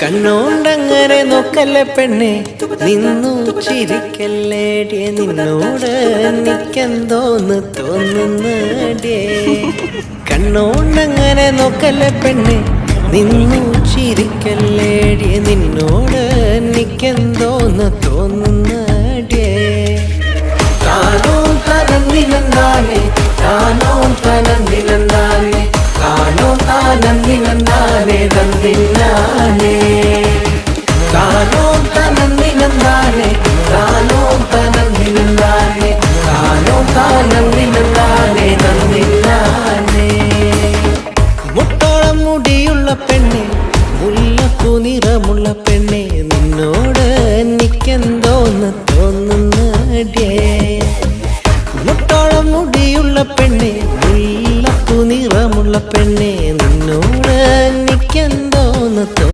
കണ്ണോണ്ടങ്ങനെ നോക്കല്ലേ പെണ്ണെ, നിന്നു ചിരിക്കല്ലേടിയ, നിന്നോട് എനിക്കെന്തോന്ന് തോന്നുന്നടിയേ. കണ്ണോണ്ടങ്ങനെ നോക്കല്ലേ പെണ്ണെ, നിന്നു ചിരിക്കല്ലേടിയ, നിന്നോട് എനിക്കെന്തോന്ന് തോന്നുന്നടിയേ. താനോ തനന്നിലെന്താനേ, താനോ തനന്നിലെന്താനേ, താനോ താനന്നിലെന്താനേ തന്നില്ലാനേ. താനോ തനന്നിലെന്താനേ, താനോ തനന്നിലെന്താനേ, താനോ താനന്നിലെന്താനേ തന്നില്ലാനേ. മുട്ടോളം മുടിയുള്ള പെണ്ണെ, മുല്ലപ്പൂ നിറമുള്ള പെണ്ണെ, നിന്നോട് എനിക്കെന്തോന്ന്